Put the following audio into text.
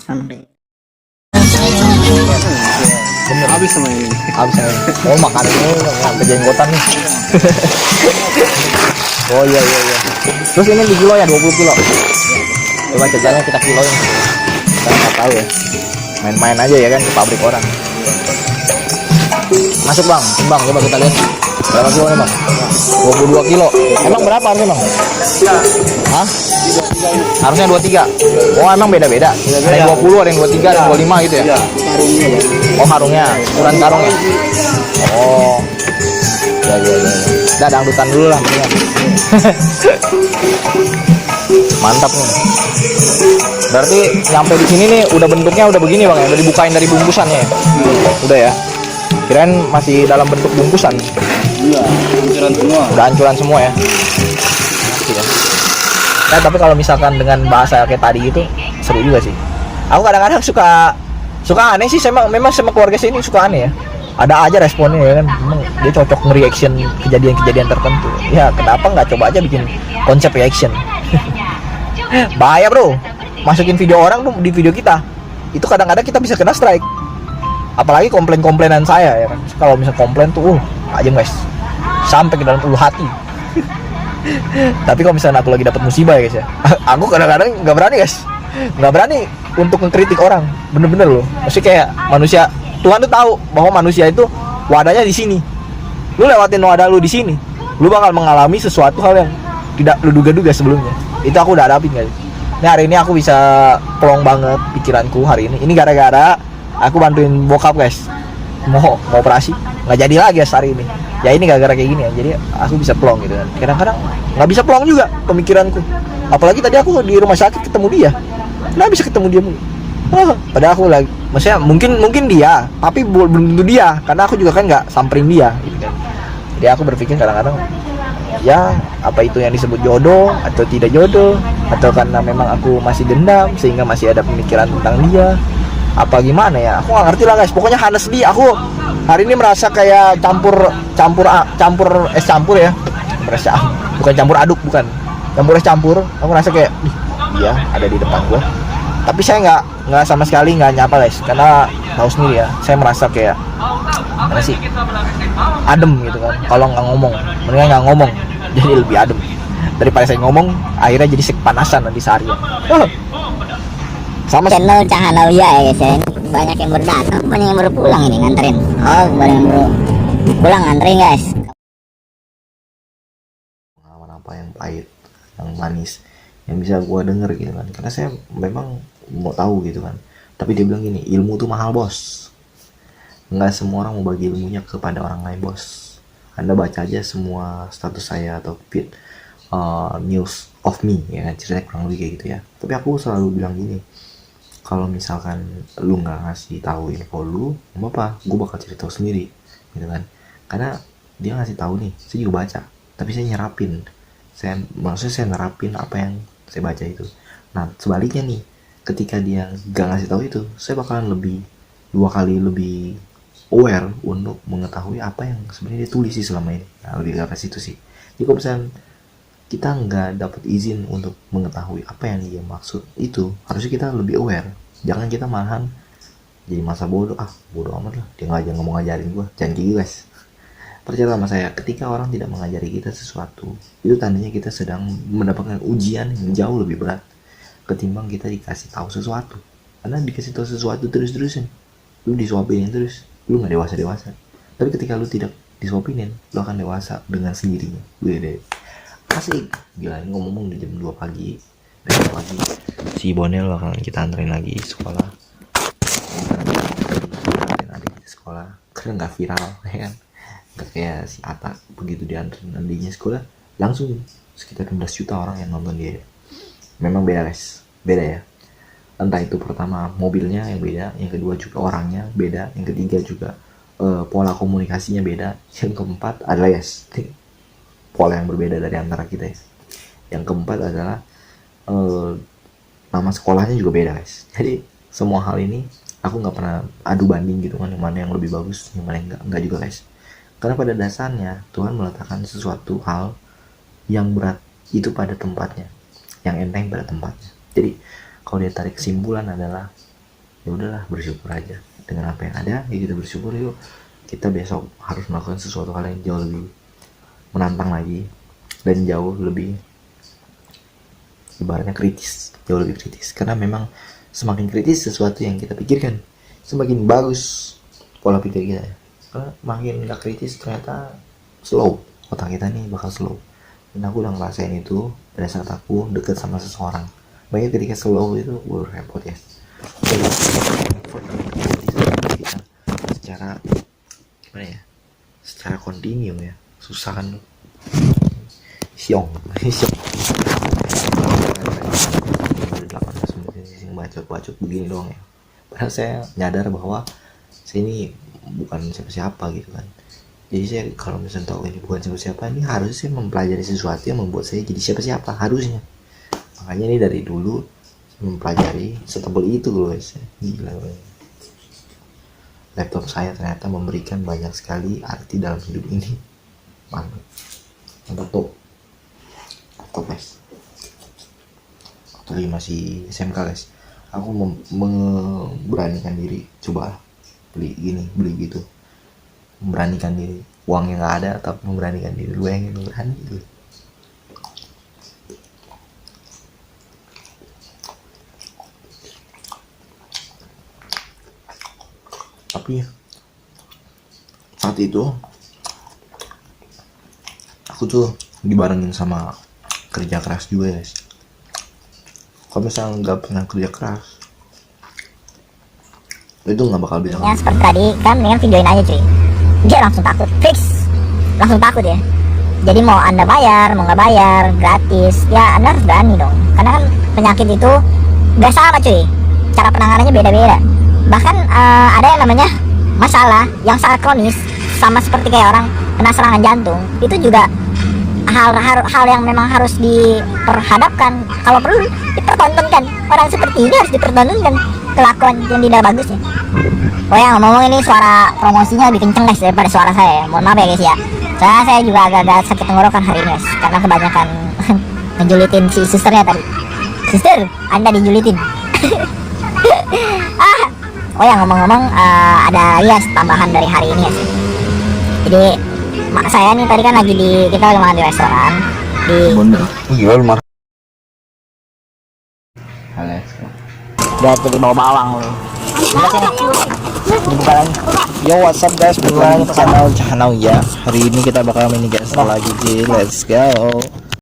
Bener. Habis sama ini. Habis ya. Oh makan ini sampai jenggotan nih. Oh iya. Terus ini di kilo ya 20 kilo. Coba jajannya kita kiloin. Kita nggak tahu ya. Main-main aja ya kan ke pabrik orang. Masuk bang, timbang coba kita lihat. Berapa kilo nih bang? 22 kilo. Emang berapa harusnya bang? Hah? Harusnya 23. Oh emang beda-beda. Ada yang 20, ada yang 23, ada yang 25 gitu ya? Iya, karungnya Bang. Oh karungnya, ukuran karung ya? Oh. Ya. Udah dangdutan dulu lah mendingan. Mantap nih. Berarti nyampe di sini nih udah bentuknya udah begini bang ya? Udah dibukain dari bungkusannya ya? Udah ya? Kirain masih dalam bentuk bungkusan. Iya, hancuran semua. Udah hancuran semua ya? Masih ya? Nah, tapi kalau misalkan dengan bahasa kayak tadi gitu seru juga sih. Aku kadang-kadang suka aneh sih, memang sama keluarga sini suka aneh ya. Ada aja responnya ya kan, memang dia cocok nge-reaction kejadian-kejadian tertentu. Ya kenapa nggak coba aja bikin konsep reaction? Bahaya bro, masukin video orang tuh di video kita, itu kadang-kadang kita bisa kena strike. Apalagi komplainan saya ya kan, kalau misal komplain tuh aja guys, sampai ke dalam ulu hati. Tapi kalau misalnya aku lagi dapat musibah ya guys ya, aku kadang-kadang nggak berani untuk mengkritik orang, bener-bener loh. Maksudnya kayak manusia, Tuhan tuh tahu bahwa manusia itu wadahnya di sini. Lu lewatin wadah lu di sini, lu bakal mengalami sesuatu hal yang tidak lu duga-duga sebelumnya. Itu aku udah hadapin guys. Ini hari ini aku bisa plong banget pikiranku hari ini. Ini gara-gara aku bantuin bokap guys, mau operasi, nggak jadi lagi guys hari ini. Ya ini gara-gara kayak gini ya, jadi aku bisa plong gitu kan. Kadang-kadang nggak bisa plong juga pemikiranku. Apalagi tadi aku di rumah sakit ketemu dia, nggak bisa ketemu dia mulu. Padahal aku lagi, maksudnya mungkin dia, tapi belum tentu dia, karena aku juga kan nggak samperin dia, gitu kan. Jadi aku berpikir kadang-kadang, ya apa itu yang disebut jodoh atau tidak jodoh, atau karena memang aku masih dendam sehingga masih ada pemikiran tentang dia, apa gimana ya? Aku nggak ngerti lah guys. Pokoknya honestly aku hari ini merasa kayak campur es campur ya, merasa bukan campur aduk, bukan campur es campur. Aku merasa kayak dia ada di depan gua, tapi saya nggak sama sekali nggak nyapa guys, karena tahu sendiri ya, saya merasa kayak mana sih, adem gitu kan. Kalau nggak ngomong, mendingan nggak ngomong, jadi lebih adem daripada saya ngomong akhirnya jadi kepanasan nanti seharian. Sama channel Cahanauya ya guys ya. Banyak yang berdatang, banyak yang baru pulang ini nganterin. Oh, banyak yang baru pulang nganterin guys. pengalaman apa yang pahit, yang manis, yang bisa gue denger gitu kan, karena saya memang mau tahu gitu kan. Tapi dia bilang gini, ilmu tuh mahal bos, nggak semua orang mau bagi ilmunya kepada orang lain bos. Anda baca aja semua status saya atau feed news of me ya kan, ceritanya kurang lebih kayak gitu ya. Tapi aku selalu bilang gini, kalau misalkan lu nggak ngasih tahu info lu, nggak apa, gue bakal cerita sendiri gitu kan. Karena dia ngasih tahu nih, saya juga baca, tapi saya nyerapin, maksudnya saya nerapin apa yang saya baca itu. Nah sebaliknya nih, ketika dia nggak ngasih tahu itu, saya bakalan dua kali lebih aware untuk mengetahui apa yang sebenarnya dia tulis sih selama ini. Nah lebih ke arah situ sih. Jadi kalau misalnya kita nggak dapat izin untuk mengetahui apa yang dia maksud itu, harusnya kita lebih aware. Jangan kita malahan jadi masa bodoh, bodoh amat lah, dia nggak mau ngajarin gue. Jangan gitu guys. Percaya sama saya, ketika orang tidak mengajari kita sesuatu, itu tandanya kita sedang mendapatkan ujian yang jauh lebih berat ketimbang kita dikasih tahu sesuatu. Karena dikasih tahu sesuatu terus-terusan, lu disuapinin terus, lu nggak dewasa. Tapi ketika lu tidak disuapinin, lu akan dewasa dengan sendirinya. Deh asik, gila, ini ngomong di jam 2 pagi. Besok pagi si Bonel akan kita anterin lagi sekolah. Anterin adik kita sekolah, karena nggak viral ya kan. Nggak kayak si Ata, begitu dianterin adiknya sekolah langsung sekitar 16 juta orang yang nonton dia. Memang beda guys, beda ya. Entah itu pertama mobilnya yang beda, yang kedua juga orangnya beda, yang ketiga juga pola komunikasinya beda, yang keempat adalah guys, pola yang berbeda dari antara kita ya. Yang keempat adalah nama sekolahnya juga beda guys. Jadi semua hal ini aku nggak pernah adu banding gitu kan, yang mana yang lebih bagus, yang mana yang enggak juga guys. Karena pada dasarnya Tuhan meletakkan sesuatu hal yang berat itu pada tempatnya, yang enteng pada tempatnya. Jadi kalau dia tarik kesimpulan adalah ya udahlah, bersyukur aja dengan apa yang ada. Ya kita bersyukur, yuk kita besok harus melakukan sesuatu hal yang jauh lebih menantang lagi dan jauh lebih ibaratnya kritis, jauh lebih kritis, karena memang semakin kritis sesuatu yang kita pikirkan semakin bagus pola pikir kita. Karena makin gak kritis ternyata slow, otak kita nih bakal slow. Dan aku udah ngerasain itu pada saat aku deket sama seseorang. Makanya ketika slow itu repot ya. Kita secara gimana ya, secara kontinu ya susah kan. Siong 18 menit sing bacot begini doang ya. Padahal saya nyadar bahwa saya ini bukan siapa-siapa gitu kan. Jadi saya kalau misalnya tahu ini bukan siapa-siapa, ini harusnya saya mempelajari sesuatu yang membuat saya jadi siapa-siapa harusnya. Makanya ini dari dulu saya mempelajari setebal itu loh guys. Gila banget. Laptop saya ternyata memberikan banyak sekali arti dalam hidup ini. Mantap tuh. Laptop guys. Waktu masih SMK guys, aku memberanikan diri coba beli gitu, memberanikan diri, uangnya nggak ada tapi memberanikan diri. Gue yang berani gitu. Tapi saat itu aku tuh dibarengin sama kerja keras juga guys. Kalau misalnya nggak pernah kerja keras, itu nggak bakal bisa. Ya seperti tadi kan, mendingan videoin aja cuy. Dia langsung takut, fix, langsung takut ya. Jadi mau anda bayar, mau nggak bayar, gratis, ya anda harus berani dong. Karena kan penyakit itu nggak sama cuy, cara penanganannya beda-beda. Bahkan ada yang namanya masalah yang sangat kronis, sama seperti kayak orang kena serangan jantung, itu juga hal yang memang harus diperhadapkan. Kalau perlu dipertontonkan, orang seperti ini harus dipertontonkan kelakuan yang tidak bagus ya. Oh ya, ngomong ini suara promosinya lebih kenceng guys daripada suara saya. Mohon maaf ya guys ya. Soalnya saya juga agak-agak sakit tenggorokan hari ini guys, karena kebanyakan ngejulitin si susternya tadi. Suster, anda dijulitin. Oh ya, ngomong-ngomong ada rias tambahan dari hari ini ya. Jadi saya nih tadi kan lagi kita lagi makan di restoran di Jual mar. udah jadi bawa bawang loh. Dibuka lagi. Yo, what's up guys, balik lagi ke channel ya. Hari ini kita bakal mini guys lagi, let's go.